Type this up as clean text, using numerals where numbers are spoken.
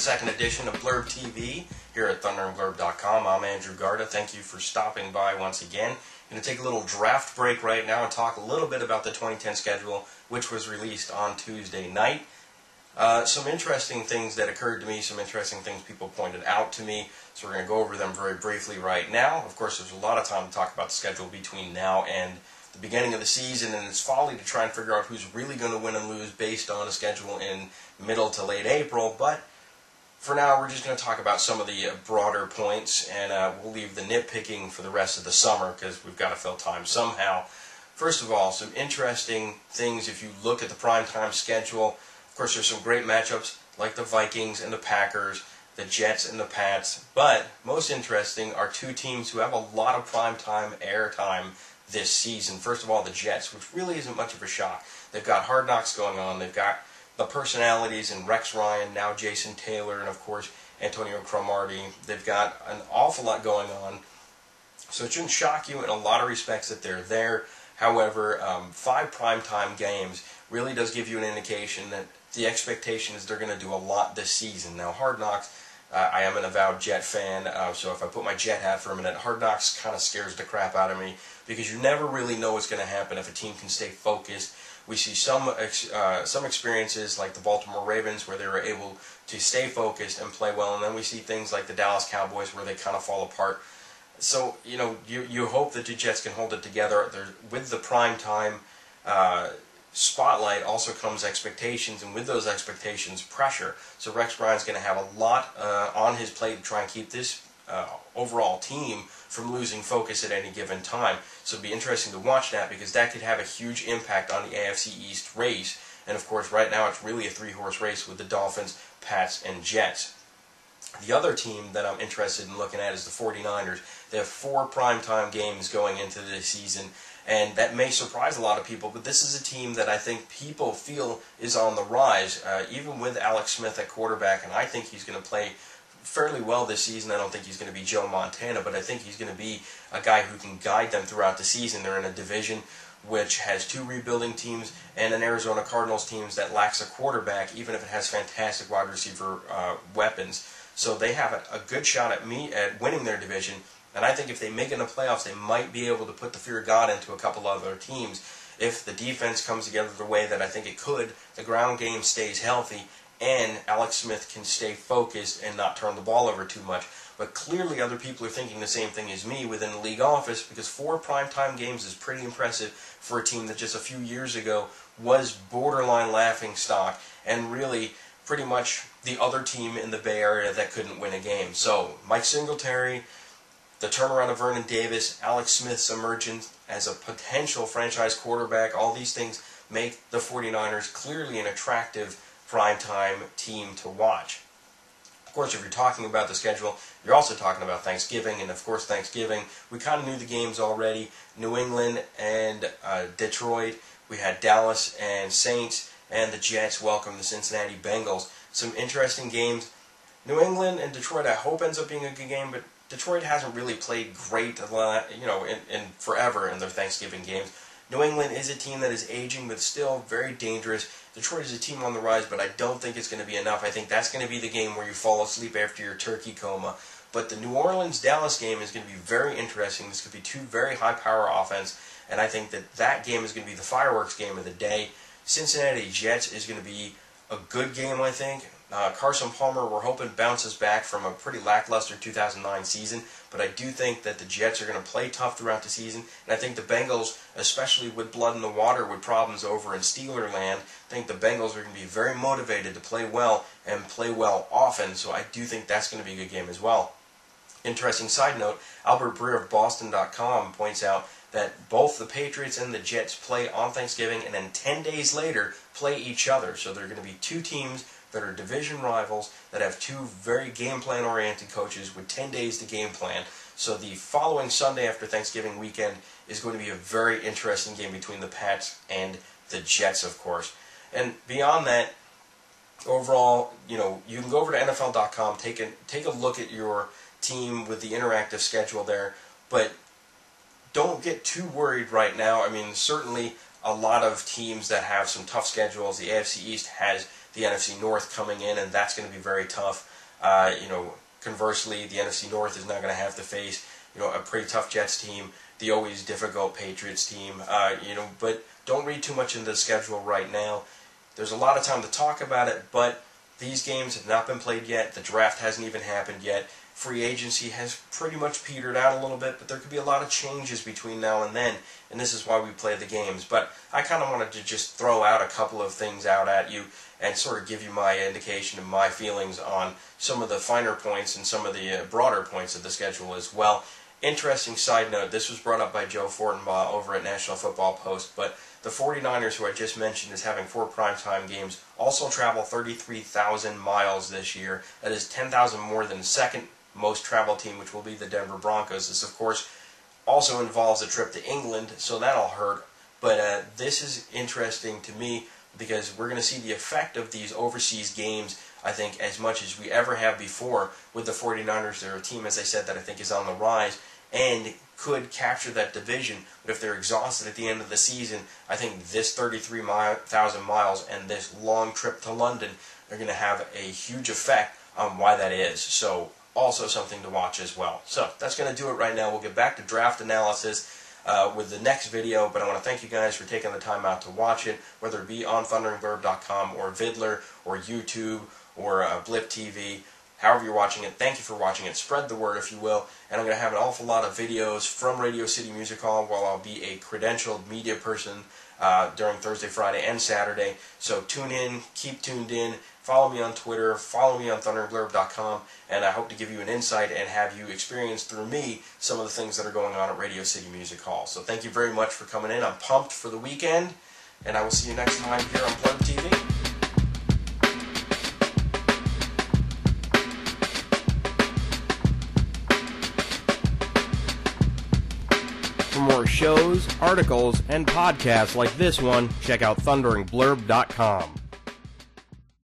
second edition of Blurb TV here at thunderandblurb.com. I'm Andrew Garda. Thank you for stopping by once again. I'm going to take a little draft break right now and talk a little bit about the 2010 schedule, which was released on Tuesday night. Some interesting things that occurred to me, some interesting things people pointed out to me, so we're going to go over them very briefly right now. Of course, there's a lot of time to talk about the schedule between now and the beginning of the season, and it's folly to try and figure out who's really going to win and lose based on a schedule in middle to late April, but for now we're just going to talk about some of the broader points, and we'll leave the nitpicking for the rest of the summer because we've got to fill time somehow. First of all, some interesting things if you look at the primetime schedule. Of course, there's some great matchups like the Vikings and the Packers, the Jets and the Pats, but most interesting are two teams who have a lot of primetime airtime this season. First of all, the Jets, which really isn't much of a shock. They've got Hard Knocks going on. They've got the personalities in Rex Ryan, now Jason Taylor, and of course Antonio Cromartie. They've got an awful lot going on, so it shouldn't shock you in a lot of respects that they're there. However, 5 primetime games really does give you an indication that the expectation is they're going to do a lot this season. Now, Hard Knocks, I am an avowed Jet fan, so if I put my Jet hat for a minute, Hard Knocks kind of scares the crap out of me because you never really know what's going to happen if a team can stay focused. We see some experiences like the Baltimore Ravens where they were able to stay focused and play well, and then we see things like the Dallas Cowboys where they kind of fall apart. So, you know, you hope that the Jets can hold it together. With the primetime spotlight also comes expectations, and with those expectations, pressure. So Rex Ryan's going to have a lot on his plate to try and keep this overall team from losing focus at any given time. So it'll be interesting to watch that because that could have a huge impact on the AFC East race. And of course, right now it's really a 3-horse race with the Dolphins, Pats, and Jets. The other team that I'm interested in looking at is the 49ers. They have 4 primetime games going into this season, and that may surprise a lot of people, but this is a team that I think people feel is on the rise, even with Alex Smith at quarterback, and I think he's going to play fairly well this season. I don't think he's going to be Joe Montana, but I think he's going to be a guy who can guide them throughout the season. They're in a division which has 2 rebuilding teams and an Arizona Cardinals team that lacks a quarterback, even if it has fantastic wide receiver weapons. So they have a good shot at winning their division, and I think if they make it in the playoffs, they might be able to put the fear of God into a couple other teams. If the defense comes together the way that I think it could, the ground game stays healthy, and Alex Smith can stay focused and not turn the ball over too much. But clearly other people are thinking the same thing as me within the league office, because 4 primetime games is pretty impressive for a team that just a few years ago was borderline laughingstock and really pretty much the other team in the Bay Area that couldn't win a game. So Mike Singletary, the turnaround of Vernon Davis, Alex Smith's emergence as a potential franchise quarterback, all these things make the 49ers clearly an attractive primetime team to watch. Of course, if you're talking about the schedule, you're also talking about Thanksgiving, and of course Thanksgiving, we kind of knew the games already. New England and Detroit, we had Dallas and Saints, and the Jets welcome the Cincinnati Bengals. Some interesting games. New England and Detroit, I hope ends up being a good game, but Detroit hasn't really played great, in forever in their Thanksgiving games. New England is a team that is aging, but still very dangerous. Detroit is a team on the rise, but I don't think it's going to be enough. I think that's going to be the game where you fall asleep after your turkey coma. But the New Orleans-Dallas game is going to be very interesting. This could be 2 very high-power offense, and I think that game is going to be the fireworks game of the day. Cincinnati Jets is going to be a good game, I think. Carson Palmer, we're hoping, bounces back from a pretty lackluster 2009 season, but I do think that the Jets are going to play tough throughout the season, and I think the Bengals, especially with blood in the water with problems over in Steelerland, I think the Bengals are going to be very motivated to play well and play well often, so I do think that's going to be a good game as well. Interesting side note, Albert Breer of Boston.com points out that both the Patriots and the Jets play on Thanksgiving and then 10 days later play each other. So there are going to be 2 teams that are division rivals that have 2 very game plan oriented coaches with 10 days to game plan. So the following Sunday after Thanksgiving weekend is going to be a very interesting game between the Pats and the Jets, of course. And beyond that, overall, you can go over to NFL.com, take a look at your team with the interactive schedule there, but don't get too worried right now. I mean, certainly a lot of teams that have some tough schedules. The AFC East has the NFC North coming in, and that's going to be very tough. Conversely, the NFC North is not going to have to face, a pretty tough Jets team, the always difficult Patriots team, but don't read too much into the schedule right now. There's a lot of time to talk about it, but these games have not been played yet. The draft hasn't even happened yet. Free agency has pretty much petered out a little bit, but there could be a lot of changes between now and then, and this is why we play the games. But I kind of wanted to just throw out a couple of things out at you and sort of give you my indication of my feelings on some of the finer points and some of the broader points of the schedule as well. Interesting side note, this was brought up by Joe Fortenbaugh over at National Football Post, but the 49ers, who I just mentioned is having 4 primetime games, also travel 33,000 miles this year. That is 10,000 more than the second most traveled team, which will be the Denver Broncos. This, of course, also involves a trip to England, so that'll hurt. But this is interesting to me because we're going to see the effect of these overseas games, I think, as much as we ever have before with the 49ers. They're a team, as I said, that I think is on the rise and could capture that division. But if they're exhausted at the end of the season, I think this 33,000 miles and this long trip to London are going to have a huge effect on why that is. So also something to watch as well. So that's going to do it right now. We'll get back to draft analysis with the next video, but I want to thank you guys for taking the time out to watch it, whether it be on thunderingblurb.com or Vidler or YouTube or Blip TV. However you're watching it, thank you for watching it. Spread the word, if you will. And I'm going to have an awful lot of videos from Radio City Music Hall while I'll be a credentialed media person during Thursday, Friday, and Saturday. So tune in, keep tuned in. Follow me on Twitter, follow me on thunderingblurb.com, and I hope to give you an insight and have you experience through me some of the things that are going on at Radio City Music Hall. So thank you very much for coming in. I'm pumped for the weekend, and I will see you next time here on Blurb TV. For more shows, articles, and podcasts like this one, check out thunderingblurb.com.